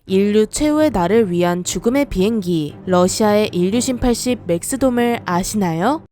인류 최후의 날을 위한 죽음의 비행기, 러시아의 일류신 80 맥스돔을 아시나요?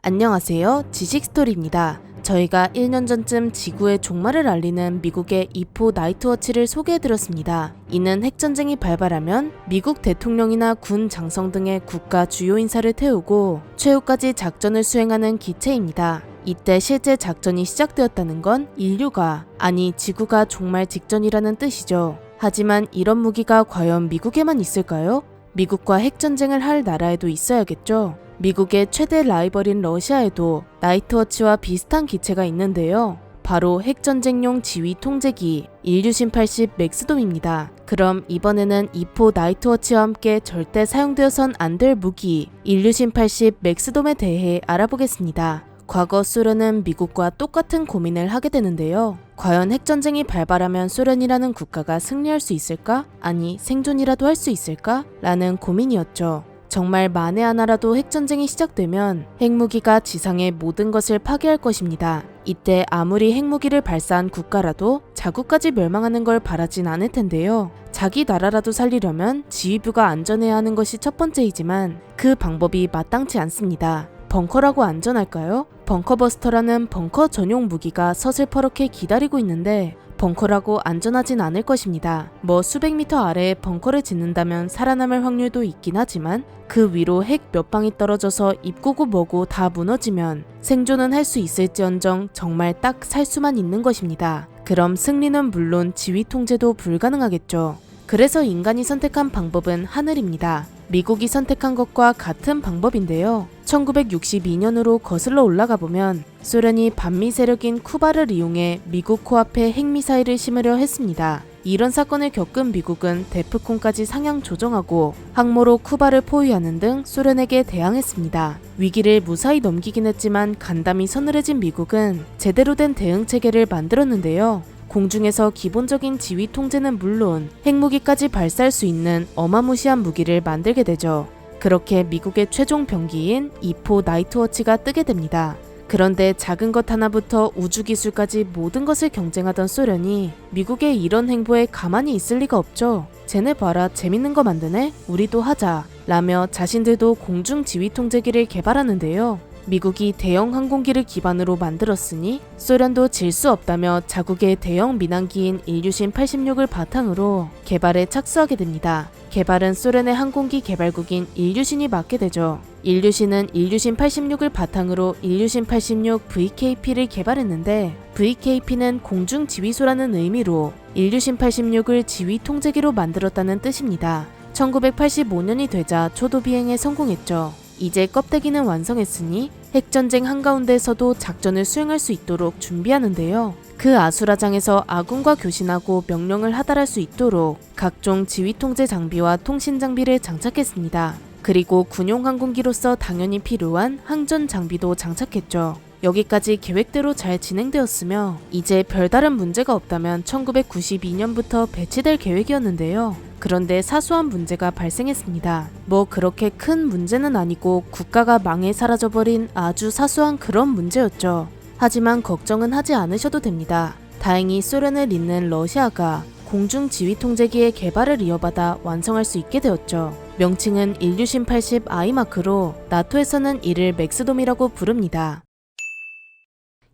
안녕하세요. 지식스토리입니다. 저희가 1년 전쯤 지구의 종말을 알리는 미국의 2호 나이트워치를 소개해드렸습니다. 이는 핵전쟁이 발발하면 미국 대통령이나 군 장성 등의 국가 주요 인사를 태우고 최후까지 작전을 수행하는 기체입니다. 이때 실제 작전이 시작되었다는 건 인류가, 아니 지구가 종말 직전이라는 뜻이죠. 하지만 이런 무기가 과연 미국에만 있을까요? 미국과 핵전쟁을 할 나라에도 있어야겠죠. 미국의 최대 라이벌인 러시아에도 나이트워치와 비슷한 기체가 있는데요. 바로 핵전쟁용 지휘 통제기 일류신 80 맥스돔입니다. 그럼 이번에는 2호 나이트워치와 함께 절대 사용되어선 안 될 무기 일류신 80 맥스돔에 대해 알아보겠습니다. 과거 소련은 미국과 똑같은 고민을 하게 되는데요. 과연 핵전쟁이 발발하면 소련이라는 국가가 승리할 수 있을까? 아니 생존이라도 할 수 있을까? 라는 고민이었죠. 정말 만에 하나라도 핵전쟁이 시작되면 핵무기가 지상의 모든 것을 파괴할 것입니다. 이때 아무리 핵무기를 발사한 국가라도 자국까지 멸망하는 걸 바라진 않을 텐데요. 자기 나라라도 살리려면 지휘부가 안전해야 하는 것이 첫 번째이지만 그 방법이 마땅치 않습니다. 벙커라고 안전할까요? 벙커버스터라는 벙커 전용 무기가 서슬퍼렇게 기다리고 있는데 벙커라고 안전하진 않을 것입니다. 수백 미터 아래에 벙커를 짓는다면 살아남을 확률도 있긴 하지만 그 위로 핵 몇 방이 떨어져서 입구고 뭐고 다 무너지면 생존은 할 수 있을지언정 정말 딱 살 수만 있는 것입니다. 그럼 승리는 물론 지휘 통제도 불가능하겠죠. 그래서 인간이 선택한 방법은 하늘입니다. 미국이 선택한 것과 같은 방법인데요. 1962년으로 거슬러 올라가 보면 소련이 반미 세력인 쿠바를 이용해 미국 코앞에 핵미사일을 심으려 했습니다. 이런 사건을 겪은 미국은 데프콘까지 상향 조정하고 항모로 쿠바를 포위하는 등 소련에게 대항했습니다. 위기를 무사히 넘기긴 했지만 간담이 서늘해진 미국은 제대로 된 대응 체계를 만들었는데요. 공중에서 기본적인 지휘 통제는 물론 핵무기까지 발사할 수 있는 어마무시한 무기를 만들게 되죠. 그렇게 미국의 최종 병기인 2호 나이트워치가 뜨게 됩니다. 그런데 작은 것 하나부터 우주기술까지 모든 것을 경쟁하던 소련이 미국의 이런 행보에 가만히 있을 리가 없죠. 쟤네 봐라, 재밌는 거 만드네? 우리도 하자 라며 자신들도 공중 지휘 통제기를 개발하는데요. 미국이 대형 항공기를 기반으로 만들었으니 소련도 질 수 없다며 자국의 대형 민항기인 일류신 86을 바탕으로 개발에 착수하게 됩니다. 개발은 소련의 항공기 개발국인 일류신이 맡게 되죠. 일류신은 일류신 86을 바탕으로 일류신 86 VKP를 개발했는데 VKP는 공중지휘소라는 의미로 일류신 86을 지휘 통제기로 만들었다는 뜻입니다. 1985년이 되자 초도 비행에 성공했죠. 이제 껍데기는 완성했으니 핵전쟁 한가운데에서도 작전을 수행할 수 있도록 준비하는데요. 그 아수라장에서 아군과 교신하고 명령을 하달할 수 있도록 각종 지휘 통제 장비와 통신 장비를 장착했습니다. 그리고 군용 항공기로서 당연히 필요한 항전 장비도 장착했죠. 여기까지 계획대로 잘 진행되었으며 이제 별다른 문제가 없다면 1992년부터 배치될 계획이었는데요. 그런데 사소한 문제가 발생했습니다. 그렇게 큰 문제는 아니고 국가가 망해 사라져버린 아주 사소한 그런 문제였죠. 하지만 걱정은 하지 않으셔도 됩니다. 다행히 소련을 잇는 러시아가 공중 지휘 통제기의 개발을 이어받아 완성할 수 있게 되었죠. 명칭은 일류신 80 아이마크로 나토에서는 이를 맥스돔이라고 부릅니다.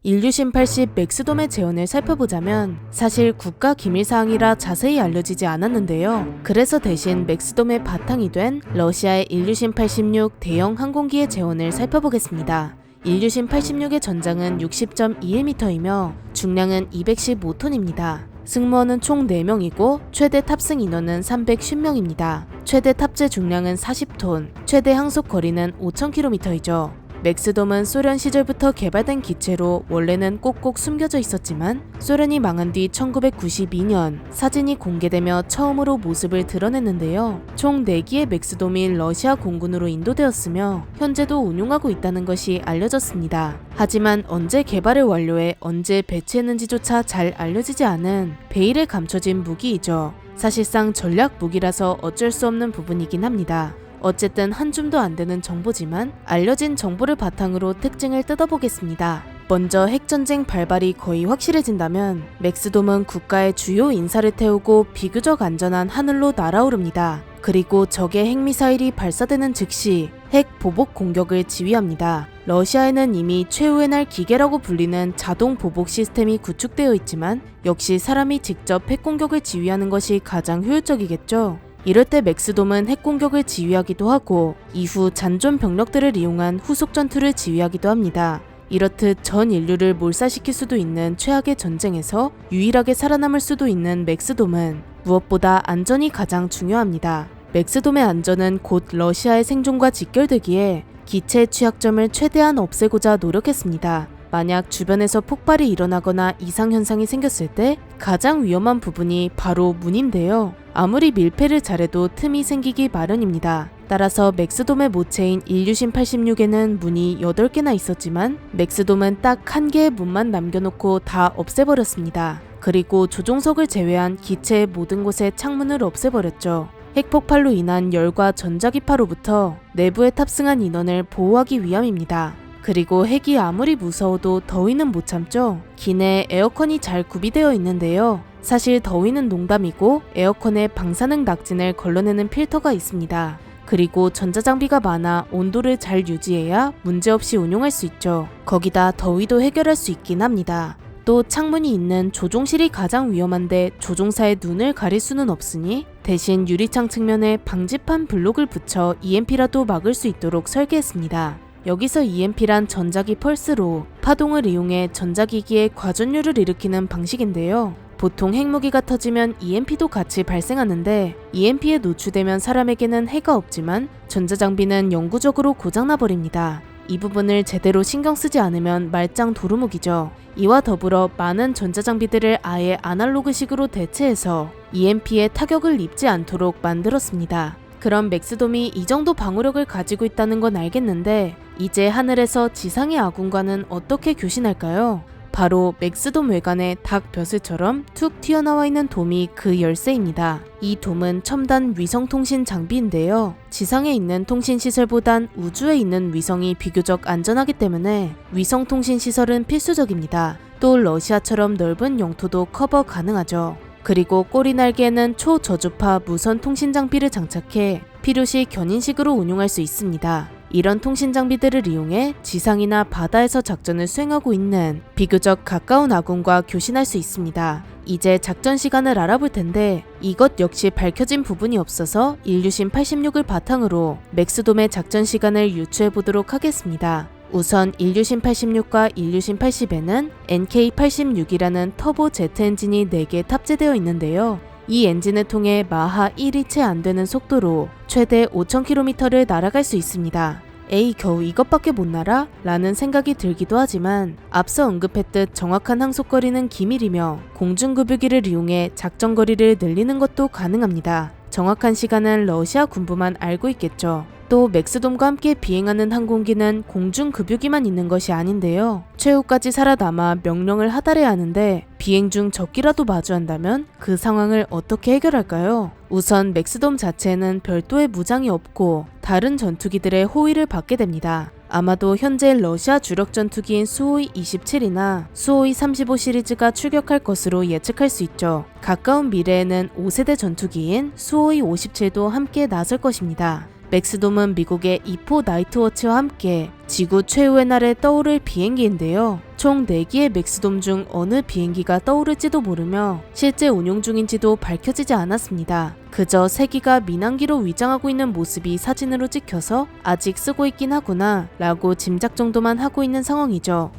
일류신 80 맥스돔의 재원을 살펴보자면 사실 국가 기밀사항이라 자세히 알려지지 않았는데요. 그래서 대신 맥스돔의 바탕이 된 러시아의 일류신 86 대형 항공기의 재원을 살펴보겠습니다. 일류신 86의 전장은 60.21m이며 중량은 215톤입니다. 승무원은 총 4명이고 최대 탑승 인원은 350명입니다. 최대 탑재 중량은 40톤, 최대 항속 거리는 5000km이죠. 맥스돔은 소련 시절부터 개발된 기체로 원래는 꼭꼭 숨겨져 있었지만 소련이 망한 뒤 1992년 사진이 공개되며 처음으로 모습을 드러냈는데요. 총 4기의 맥스돔이 러시아 공군으로 인도되었으며 현재도 운용하고 있다는 것이 알려졌습니다. 하지만 언제 개발을 완료해 언제 배치했는지조차 잘 알려지지 않은 베일에 감춰진 무기이죠. 사실상 전략 무기라서 어쩔 수 없는 부분이긴 합니다. 어쨌든 한 줌도 안 되는 정보지만 알려진 정보를 바탕으로 특징을 뜯어보겠습니다. 먼저 핵전쟁 발발이 거의 확실해진다면 맥스돔은 국가의 주요 인사를 태우고 비교적 안전한 하늘로 날아오릅니다. 그리고 적의 핵미사일이 발사되는 즉시 핵 보복 공격을 지휘합니다. 러시아에는 이미 최후의 날 기계라고 불리는 자동 보복 시스템이 구축되어 있지만 역시 사람이 직접 핵공격을 지휘하는 것이 가장 효율적이겠죠. 이럴 때 맥스돔은 핵공격을 지휘하기도 하고 이후 잔존 병력들을 이용한 후속 전투를 지휘하기도 합니다. 이렇듯 전 인류를 몰살시킬 수도 있는 최악의 전쟁에서 유일하게 살아남을 수도 있는 맥스돔은 무엇보다 안전이 가장 중요합니다. 맥스돔의 안전은 곧 러시아의 생존과 직결되기에 기체의 취약점을 최대한 없애고자 노력했습니다. 만약 주변에서 폭발이 일어나거나 이상현상이 생겼을 때 가장 위험한 부분이 바로 문인데요. 아무리 밀폐를 잘해도 틈이 생기기 마련입니다. 따라서 맥스돔의 모체인 일류신 86에는 문이 8개나 있었지만 맥스돔은 딱 1개의 문만 남겨놓고 다 없애버렸습니다. 그리고 조종석을 제외한 기체의 모든 곳의 창문을 없애버렸죠. 핵폭발로 인한 열과 전자기파로부터 내부에 탑승한 인원을 보호하기 위함입니다. 그리고 핵이 아무리 무서워도 더위는 못 참죠. 기내에 에어컨이 잘 구비되어 있는데요. 사실 더위는 농담이고 에어컨에 방사능 낙진을 걸러내는 필터가 있습니다. 그리고 전자장비가 많아 온도를 잘 유지해야 문제없이 운용할 수 있죠. 거기다 더위도 해결할 수 있긴 합니다. 또 창문이 있는 조종실이 가장 위험한데 조종사의 눈을 가릴 수는 없으니 대신 유리창 측면에 방지판 블록을 붙여 EMP라도 막을 수 있도록 설계했습니다. 여기서 EMP란 전자기 펄스로 파동을 이용해 전자기기에 과전류를 일으키는 방식인데요. 보통 핵무기가 터지면 EMP도 같이 발생하는데 EMP에 노출되면 사람에게는 해가 없지만 전자장비는 영구적으로 고장나버립니다. 이 부분을 제대로 신경 쓰지 않으면 말짱 도루묵이죠. 이와 더불어 많은 전자장비들을 아예 아날로그식으로 대체해서 EMP에 타격을 입지 않도록 만들었습니다. 그럼 맥스돔이 이 정도 방어력을 가지고 있다는 건 알겠는데 이제 하늘에서 지상의 아군과는 어떻게 교신할까요? 바로 맥스돔 외관에 닭 벼슬처럼 툭 튀어나와 있는 돔이 그 열쇠입니다. 이 돔은 첨단 위성통신 장비인데요. 지상에 있는 통신시설보단 우주에 있는 위성이 비교적 안전하기 때문에 위성통신시설은 필수적입니다. 또 러시아처럼 넓은 영토도 커버 가능하죠. 그리고 꼬리 날개에는 초저주파 무선 통신 장비를 장착해 필요시 견인식으로 운용할 수 있습니다. 이런 통신 장비들을 이용해 지상이나 바다에서 작전을 수행하고 있는 비교적 가까운 아군과 교신할 수 있습니다. 이제 작전 시간을 알아볼 텐데 이것 역시 밝혀진 부분이 없어서 일류신 86을 바탕으로 맥스돔의 작전 시간을 유추해 보도록 하겠습니다. 우선 일류신 86과 일류신 80에는 NK86이라는 터보 제트 엔진이 4개 탑재되어 있는데요. 이 엔진을 통해 마하 1이 채 안되는 속도로 최대 5000km를 날아갈 수 있습니다. 에이 겨우 이것밖에 못 날아? 라는 생각이 들기도 하지만 앞서 언급했듯 정확한 항속거리는 기밀이며 공중급유기를 이용해 작전거리를 늘리는 것도 가능합니다. 정확한 시간은 러시아 군부만 알고 있겠죠. 또 맥스돔과 함께 비행하는 항공기는 공중급유기만 있는 것이 아닌데요. 최후까지 살아남아 명령을 하달해야 하는데 비행 중 적기라도 마주한다면 그 상황을 어떻게 해결할까요? 우선 맥스돔 자체에는 별도의 무장이 없고 다른 전투기들의 호위를 받게 됩니다. 아마도 현재 러시아 주력 전투기인 수호이 27이나 수호이 35 시리즈가 출격할 것으로 예측할 수 있죠. 가까운 미래에는 5세대 전투기인 수호이 57도 함께 나설 것입니다. 맥스돔은 미국의 E4 나이트워치와 함께 지구 최후의 날에 떠오를 비행기인데요. 총 4기의 맥스돔 중 어느 비행기가 떠오를지도 모르며 실제 운용 중인지도 밝혀지지 않았습니다. 그저 3기가 민항기로 위장하고 있는 모습이 사진으로 찍혀서 아직 쓰고 있긴 하구나 라고 짐작 정도만 하고 있는 상황이죠.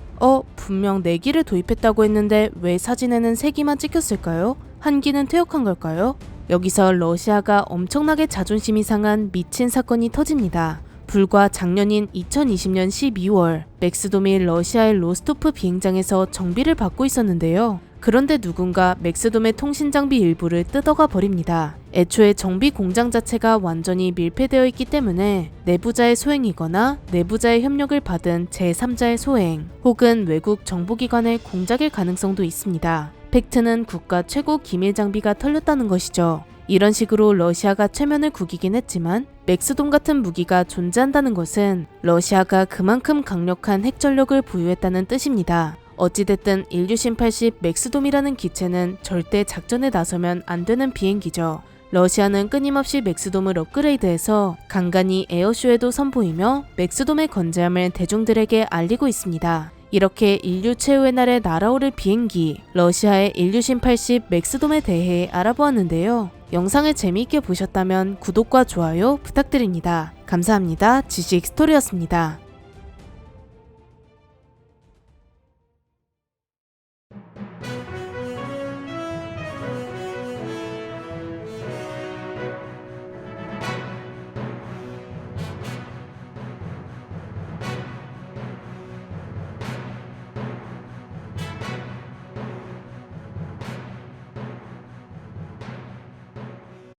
분명 4기를 도입했다고 했는데 왜 사진에는 3기만 찍혔을까요? 한 기는 퇴역한 걸까요? 여기서 러시아가 엄청나게 자존심이 상한 미친 사건이 터집니다. 불과 작년인 2020년 12월 맥스돔이 러시아의 로스토프 비행장에서 정비를 받고 있었는데요. 그런데 누군가 맥스돔의 통신장비 일부를 뜯어가 버립니다. 애초에 정비 공장 자체가 완전히 밀폐되어 있기 때문에 내부자의 소행이거나 내부자의 협력을 받은 제3자의 소행 혹은 외국 정보기관의 공작일 가능성도 있습니다. 팩트는 국가 최고 기밀 장비가 털렸다는 것이죠. 이런 식으로 러시아가 최면을 구기긴 했지만 맥스돔 같은 무기가 존재한다는 것은 러시아가 그만큼 강력한 핵전력을 보유했다는 뜻입니다. 어찌됐든 일류신 80 맥스돔이라는 기체는 절대 작전에 나서면 안 되는 비행기죠. 러시아는 끊임없이 맥스돔을 업그레이드해서 간간히 에어쇼에도 선보이며 맥스돔의 건재함을 대중들에게 알리고 있습니다. 이렇게 인류 최후의 날에 날아오를 비행기, 러시아의 일류신 80 맥스돔에 대해 알아보았는데요. 영상을 재미있게 보셨다면 구독과 좋아요 부탁드립니다. 감사합니다. 지식 스토리였습니다.